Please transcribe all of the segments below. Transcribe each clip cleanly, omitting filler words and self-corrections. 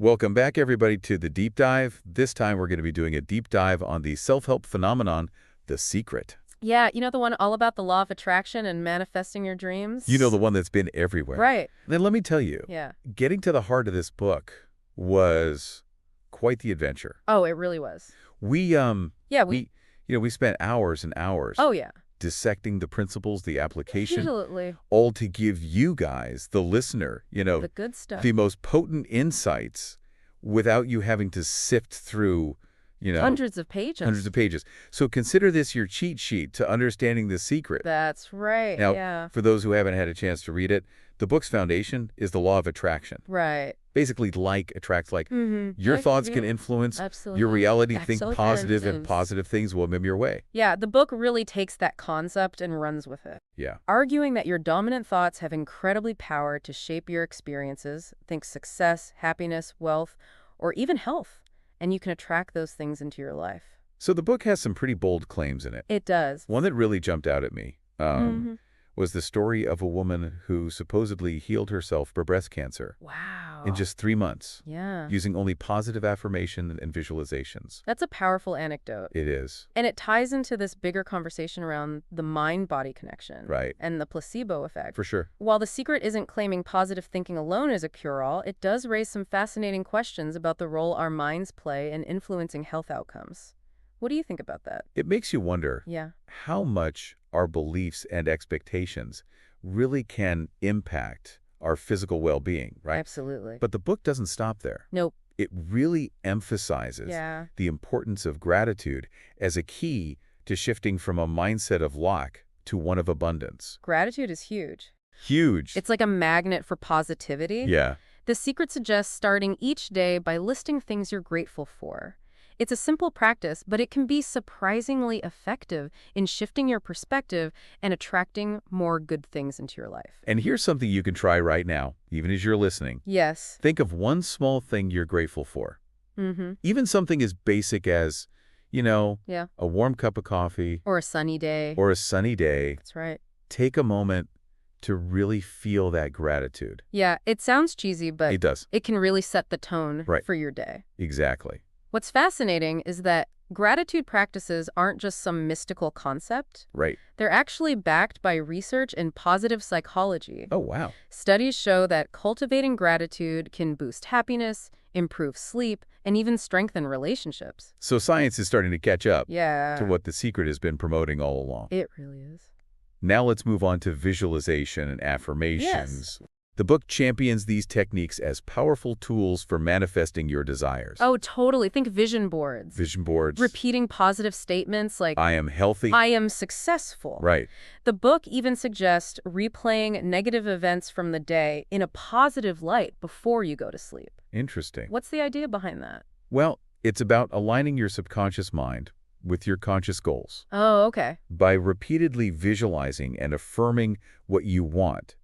Welcome back, everybody, to the deep dive. This time we're going to be doing a deep dive on the self-help phenomenon, The Secret. Yeah, you know the one all about the law of attraction and manifesting your dreams? You know, the one that's been everywhere. Right. Then let me tell you, Yeah. getting to the heart of this book was quite the adventure. Oh, it really was. We spent hours and hours Oh, yeah. dissecting the principles, the application, Absolutely. all to give you guys, the listener, The good stuff. the most potent insights without you having to sift through, Hundreds of pages. hundreds of pages. So consider this your cheat sheet to understanding The Secret. That's right, Now, yeah. for those who haven't had a chance to read it, the book's foundation is the law of attraction. Right. Basically, like attracts like. Mm-hmm. Your thoughts can influence Absolutely. your reality. That's Think so positive, and intense. positive things will move your way. Yeah, the book really takes that concept and runs with it, Yeah. arguing that your dominant thoughts have incredibly power to shape your experiences, think success, happiness, wealth, or even health, and you can attract those things into your life. So the book has some pretty bold claims in it. It does. One that really jumped out at me Mm-hmm. was the story of a woman who supposedly healed herself for breast cancer Wow. in just 3 months, Yeah. using only positive affirmation and visualizations. That's a powerful anecdote. It is. And it ties into this bigger conversation around the mind-body connection. Right. And the placebo effect. For sure. While The Secret isn't claiming positive thinking alone as a cure-all, it does raise some fascinating questions about the role our minds play in influencing health outcomes. What do you think about that? It makes you wonder Yeah. how much our beliefs and expectations really can impact our physical well-being, right? Absolutely. But the book doesn't stop there. Nope. It really emphasizes Yeah. the importance of gratitude as a key to shifting from a mindset of lack to one of abundance. Gratitude is huge. Huge. It's like a magnet for positivity. Yeah. The Secret suggests starting each day by listing things you're grateful for. It's a simple practice, but it can be surprisingly effective in shifting your perspective and attracting more good things into your life. And here's something you can try right now, even as you're listening. Yes. Think of one small thing you're grateful for. Mm-hmm. Even something as basic as, Yeah. a warm cup of coffee Or a sunny day. or a sunny day. That's right. Take a moment to really feel that gratitude. Yeah, it sounds cheesy, but It does. it can really set the tone Right. for your day. Exactly. What's fascinating is that gratitude practices aren't just some mystical concept. Right. They're actually backed by research in positive psychology. Oh, wow. Studies show that cultivating gratitude can boost happiness, improve sleep, and even strengthen relationships. So science is starting to catch up Yeah. to what The Secret has been promoting all along. It really is. Now let's move on to visualization and affirmations. The book champions these techniques as powerful tools for manifesting your desires. Oh, totally. Think vision boards. Vision boards. Repeating positive statements like, I am healthy. I am successful. Right. The book even suggests replaying negative events from the day in a positive light before you go to sleep. Interesting. What's the idea behind that? Well, it's about aligning your subconscious mind with your conscious goals. Oh, okay. By repeatedly visualizing and affirming what you want,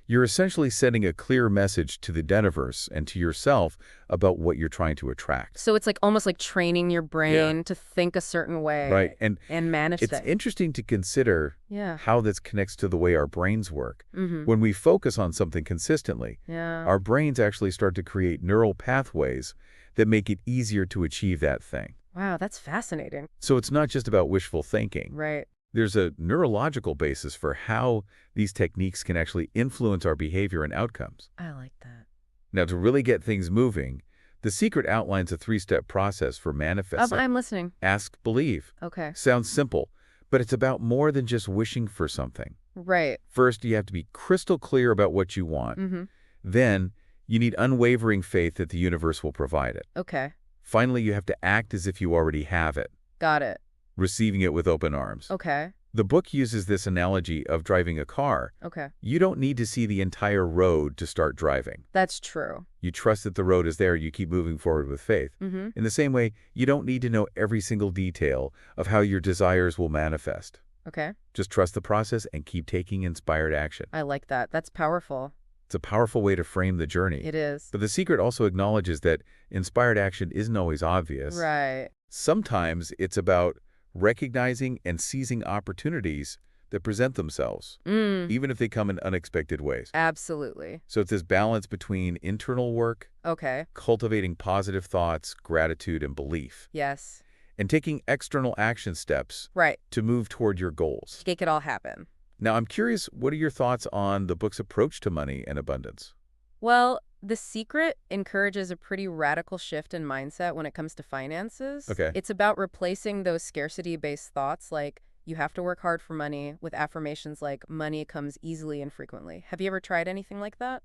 you're essentially sending a clear message to the universe and to yourself about what you're trying to attract. So it's like almost like training your brain to think a certain way. Right. And manage it's things. interesting to consider Yeah. how this connects to the way our brains work. Mm-hmm. When we focus on something consistently, Yeah. our brains actually start to create neural pathways that make it easier to achieve that thing. Wow, that's fascinating. So it's not just about wishful thinking. Right. There's a neurological basis for how these techniques can actually influence our behavior and outcomes. I like that. Now, to really get things moving, The Secret outlines a 3-step process for manifesting. I'm listening. Ask, believe. Okay. Sounds simple, but it's about more than just wishing for something. Right. First, you have to be crystal clear about what you want. Mm-hmm. Then, you need unwavering faith that the universe will provide it. Okay. Finally, you have to act as if you already have it, Got it. receiving it with open arms. Okay. The book uses this analogy of driving a car. Okay. You don't need to see the entire road to start driving. That's true. You trust that the road is there, you keep moving forward with faith. Mm-hmm. In the same way, you don't need to know every single detail of how your desires will manifest. Okay. Just trust the process and keep taking inspired action. I like that. That's powerful. It's a powerful way to frame the journey. It is. But The Secret also acknowledges that inspired action isn't always obvious. Right. Sometimes it's about recognizing and seizing opportunities that present themselves, Mm, even if they come in unexpected ways. absolutely. So it's this balance between internal work, Okay. cultivating positive thoughts, gratitude, and belief, Yes. and taking external action steps Right. to move toward your goals. Make it all happen. Now, I'm curious, what are your thoughts on the book's approach to money and abundance? Well, The Secret encourages a pretty radical shift in mindset when it comes to finances. Okay. It's about replacing those scarcity-based thoughts like, you have to work hard for money, with affirmations like, money comes easily and frequently. Have you ever tried anything like that?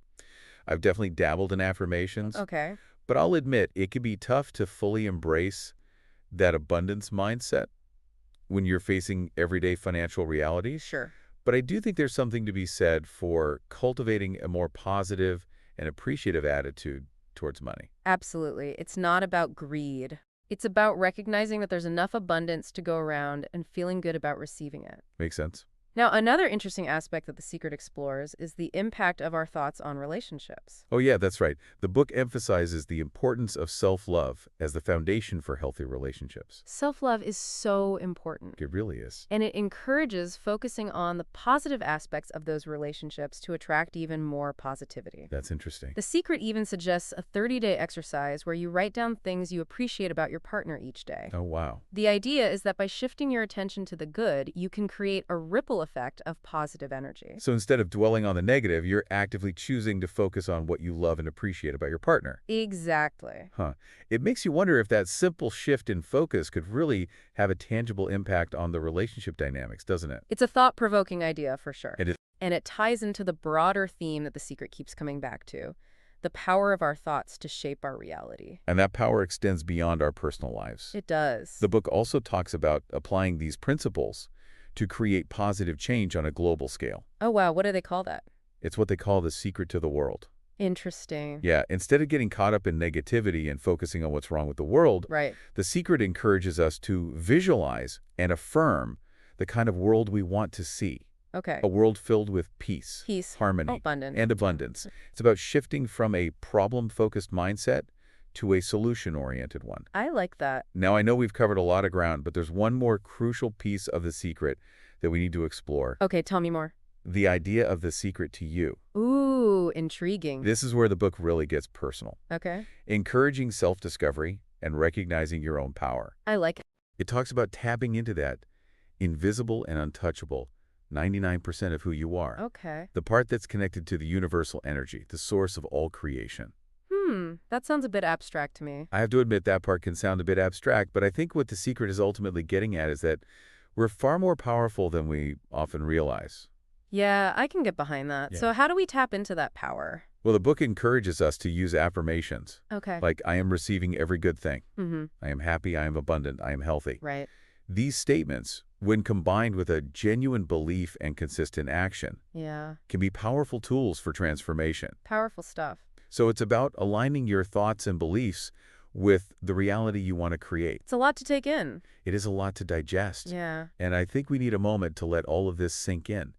I've definitely dabbled in affirmations, Okay. but I'll admit it can be tough to fully embrace that abundance mindset when you're facing everyday financial realities. Sure. But I do think there's something to be said for cultivating a more positive and appreciative attitude towards money. Absolutely. It's not about greed. It's about recognizing that there's enough abundance to go around and feeling good about receiving it. Make sense? Now, another interesting aspect that The Secret explores is the impact of our thoughts on relationships. Oh, yeah, that's right. The book emphasizes the importance of self-love as the foundation for healthy relationships. Self-love is so important. It really is. And it encourages focusing on the positive aspects of those relationships to attract even more positivity. That's interesting. The Secret even suggests a 30-day exercise where you write down things you appreciate about your partner each day. Oh, wow. The idea is that by shifting your attention to the good, you can create a ripple effect of positive energy. So instead of dwelling on the negative, you're actively choosing to focus on what you love and appreciate about your partner. Exactly. Huh. It makes you wonder if that simple shift in focus could really have a tangible impact on the relationship dynamics, doesn't it? It's a thought-provoking idea for sure. It is. And it ties into the broader theme that The Secret keeps coming back to, the power of our thoughts to shape our reality. And that power extends beyond our personal lives. It does. The book also talks about applying these principles to create positive change on a global scale. Oh, wow. What do they call that? It's what they call the secret to the world. Interesting. Yeah, instead of getting caught up in negativity and focusing on what's wrong with the world, Right. the secret encourages us to visualize and affirm the kind of world we want to see. Okay. A world filled with peace, Peace. harmony, Abundance. and abundance. It's about shifting from a problem-focused mindset to a solution-oriented one. I like that. Now, I know we've covered a lot of ground, but there's one more crucial piece of the secret that we need to explore. Okay, tell me more. The idea of the secret to you. Ooh, intriguing. This is where the book really gets personal. Okay. Encouraging self-discovery and recognizing your own power. I like it. It talks about tapping into that invisible and untouchable 99% of who you are. Okay. The part that's connected to the universal energy, the source of all creation. That sounds a bit abstract to me. I have to admit that part can sound a bit abstract, but I think what the secret is ultimately getting at is that we're far more powerful than we often realize. Yeah, I can get behind that. Yeah. So how do we tap into that power? Well, the book encourages us to use affirmations, Okay. like I am receiving every good thing. Mm-hmm. I am happy, I am abundant, I am healthy. Right. These statements, when combined with a genuine belief and consistent action, Yeah. can be powerful tools for transformation. Powerful stuff. So it's about aligning your thoughts and beliefs with the reality you want to create. It's a lot to take in. It is a lot to digest. Yeah. And I think we need a moment to let all of this sink in.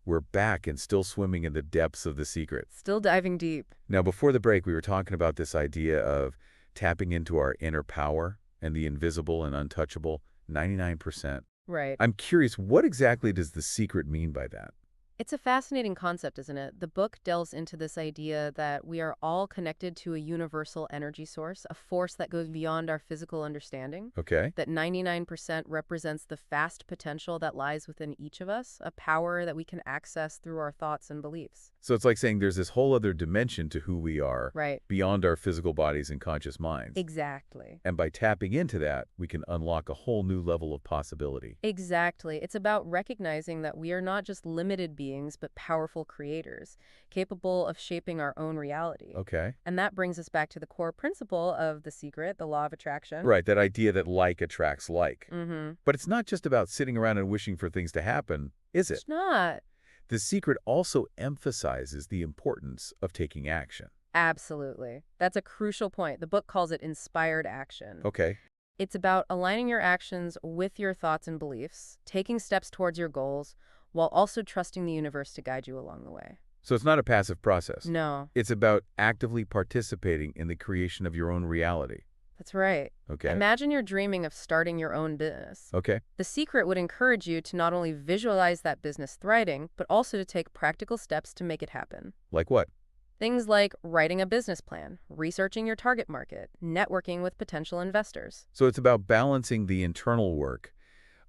We're back and still swimming in the depths of the secret. Still diving deep. Now, before the break, we were talking about this idea of tapping into our inner power and the invisible and untouchable 99%. Right. I'm curious, what exactly does the secret mean by that? It's a fascinating concept, isn't it? The book delves into this idea that we are all connected to a universal energy source, a force that goes beyond our physical understanding. Okay. That 99% represents the vast potential that lies within each of us, a power that we can access through our thoughts and beliefs. So it's like saying there's this whole other dimension to who we are Right. beyond our physical bodies and conscious minds. Exactly. And by tapping into that, we can unlock a whole new level of possibility. Exactly. It's about recognizing that we are not just limited beings, but powerful creators, capable of shaping our own reality. Okay. And that brings us back to the core principle of The Secret, the law of attraction. Right, that idea that like attracts like. Mm-hmm. But it's not just about sitting around and wishing for things to happen, is it? It's not. The secret also emphasizes the importance of taking action. Absolutely. That's a crucial point. The book calls it inspired action. Okay. It's about aligning your actions with your thoughts and beliefs, taking steps towards your goals, while also trusting the universe to guide you along the way. So it's not a passive process. No, It's about actively participating in the creation of your own reality. That's right. Okay. Imagine you're dreaming of starting your own business. Okay. The secret would encourage you to not only visualize that business thriving, but also to take practical steps to make it happen. Like what? Things like writing a business plan, researching your target market, networking with potential investors. So it's about balancing the internal work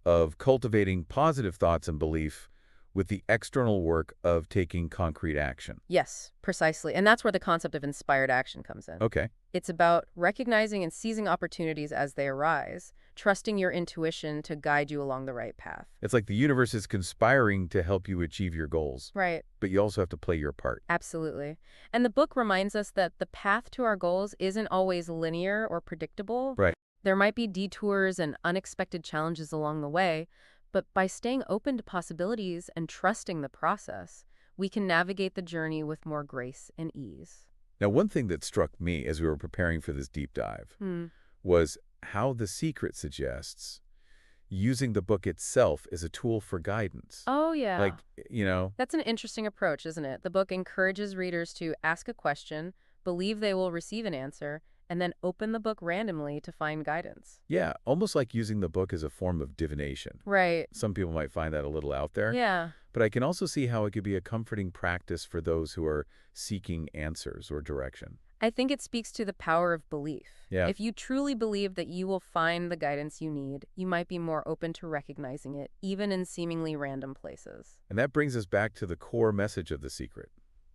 of cultivating positive thoughts and belief with the external work of taking concrete action. Yes, precisely. And that's where the concept of inspired action comes in. Okay. It's about recognizing and seizing opportunities as they arise, trusting your intuition to guide you along the right path. It's like the universe is conspiring to help you achieve your goals, Right. but you also have to play your part. Absolutely. And the book reminds us that the path to our goals isn't always linear or predictable. Right. There might be detours and unexpected challenges along the way, but by staying open to possibilities and trusting the process, we can navigate the journey with more grace and ease. Now, one thing that struck me as we were preparing for this deep dive was how The Secret suggests using the book itself as a tool for guidance. Oh, yeah. Like, you know, That's an interesting approach, isn't it? The book encourages readers to ask a question, believe they will receive an answer, and then open the book randomly to find guidance. yeah, almost like using the book as a form of divination. Right. Some people might find that a little out there. Yeah. But I can also see how it could be a comforting practice for those who are seeking answers or direction. I think it speaks to the power of belief. Yeah. If you truly believe that you will find the guidance you need, you might be more open to recognizing it, even in seemingly random places. And that brings us back to the core message of The Secret,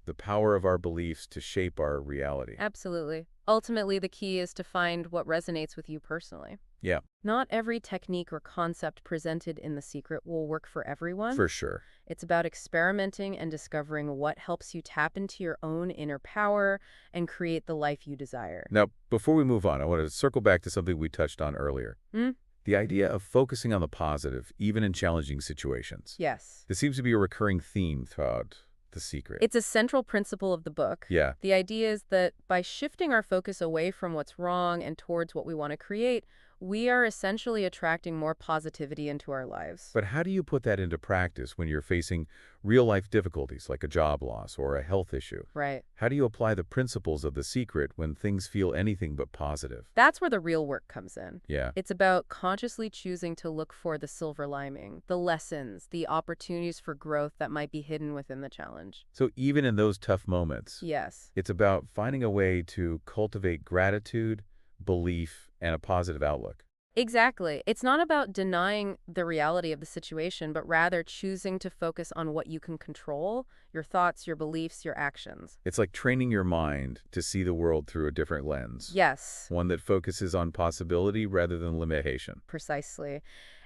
the power of our beliefs to shape our reality. Absolutely. Ultimately, the key is to find what resonates with you personally. Yeah, Not every technique or concept presented in The Secret will work for everyone. for sure. It's about experimenting and discovering what helps you tap into your own inner power and create the life you desire. Now, before we move on, I want to circle back to something we touched on earlier. The idea of focusing on the positive, even in challenging situations. Yes. This seems to be a recurring theme throughout The Secret. It's a central principle of the book. Yeah, The idea is that by shifting our focus away from what's wrong and towards what we want to create, we are essentially attracting more positivity into our lives. but how do you put that into practice when you're facing real-life difficulties like a job loss or a health issue? Right. How do you apply the principles of The Secret when things feel anything but positive? That's where the real work comes in. Yeah, It's about consciously choosing to look for the silver lining, the lessons, the opportunities for growth that might be hidden within the challenge. so even in those tough moments, Yes. it's about finding a way to cultivate gratitude, belief, and a positive outlook. Exactly. It's not about denying the reality of the situation, but rather choosing to focus on what you can control, your thoughts, your beliefs, your actions. It's like training your mind to see the world through a different lens, Yes, one that focuses on possibility rather than limitation. precisely.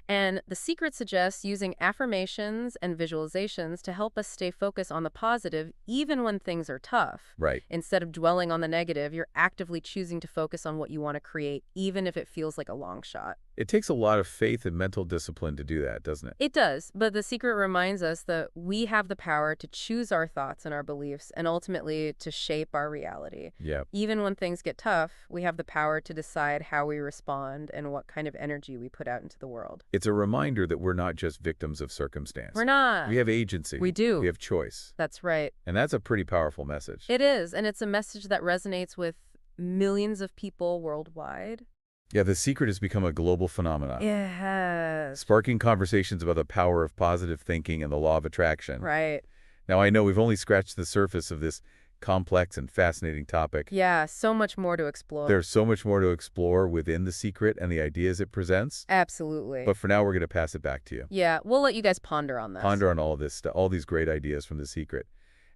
And The Secret suggests using affirmations and visualizations to help us stay focused on the positive, even when things are tough. Right. Instead of dwelling on the negative, you're actively choosing to focus on what you want to create, even if it feels like a long shot. It takes a lot of faith and mental discipline to do that, doesn't it? It does, but The Secret reminds us that we have the power to choose our thoughts and our beliefs and ultimately to shape our reality. Yeah. Even when things get tough, we have the power to decide how we respond and what kind of energy we put out into the world. It's a reminder that we're not just victims of circumstance. We're not. We have agency. We do. We have choice. That's right. And that's a pretty powerful message. It is, and it's a message that resonates with millions of people worldwide. Yeah, The Secret has become a global phenomenon, Yes. sparking conversations about the power of positive thinking and the law of attraction. Right. Now, I know we've only scratched the surface of this complex and fascinating topic. Yeah, so much more to explore. There's so much more to explore within The Secret and the ideas it presents. Absolutely. But for now, we're going to pass it back to you. Yeah, we'll let you guys ponder on this. Ponder on all of this stuff, all these great ideas from The Secret.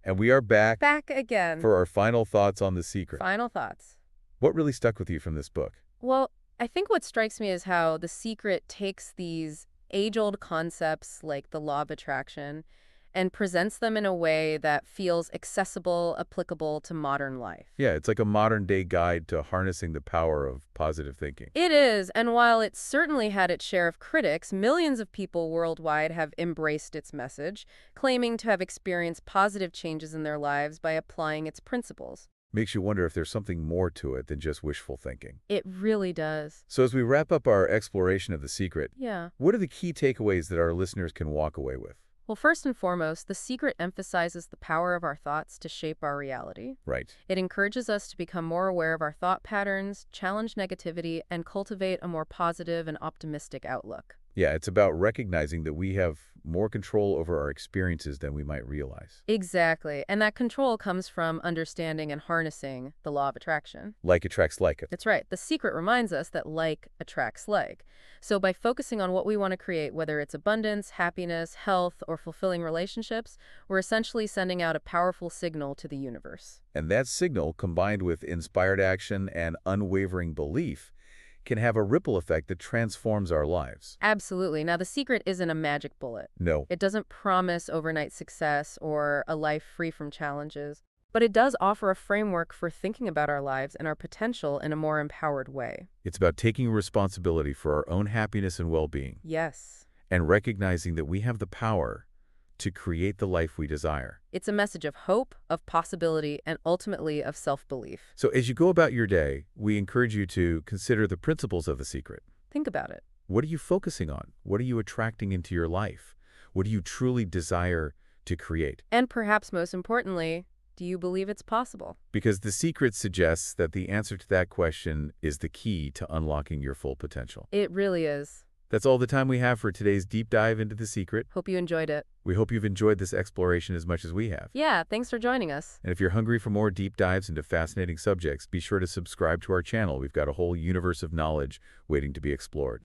And we are back Back again. for our final thoughts on The Secret. Final thoughts. What really stuck with you from this book? Well, I think what strikes me is how The Secret takes these age-old concepts like the law of attraction and presents them in a way that feels accessible, applicable to modern life. Yeah, it's like a modern-day guide to harnessing the power of positive thinking. It is, and while it certainly had its share of critics, millions of people worldwide have embraced its message, claiming to have experienced positive changes in their lives by applying its principles. Makes you wonder if there's something more to it than just wishful thinking. It really does. So as we wrap up our exploration of The Secret, Yeah. what are the key takeaways that our listeners can walk away with? Well, first and foremost, The Secret emphasizes the power of our thoughts to shape our reality. Right. It encourages us to become more aware of our thought patterns, challenge negativity, and cultivate a more positive and optimistic outlook. Yeah, it's about recognizing that we have more control over our experiences than we might realize. Exactly. And that control comes from understanding and harnessing the law of attraction. Like attracts like. That's right. The Secret reminds us that like attracts like. So by focusing on what we want to create, whether it's abundance, happiness, health, or fulfilling relationships, we're essentially sending out a powerful signal to the universe. And that signal, combined with inspired action and unwavering belief, can have a ripple effect that transforms our lives. Absolutely. Now, The Secret isn't a magic bullet. No, It doesn't promise overnight success or a life free from challenges, but it does offer a framework for thinking about our lives and our potential in a more empowered way. it's about taking responsibility for our own happiness and well-being, Yes. and recognizing that we have the power to create the life we desire. It's a message of hope, of possibility, and ultimately of self-belief. So as you go about your day, we encourage you to consider the principles of The Secret. Think about it. What are you focusing on? What are you attracting into your life? What do you truly desire to create? And perhaps most importantly, do you believe it's possible? Because The Secret suggests that the answer to that question is the key to unlocking your full potential. It really is. That's all the time we have for today's deep dive into The Secret. Hope you enjoyed it. We hope you've enjoyed this exploration as much as we have. Yeah, thanks for joining us. And if you're hungry for more deep dives into fascinating subjects, be sure to subscribe to our channel. We've got a whole universe of knowledge waiting to be explored.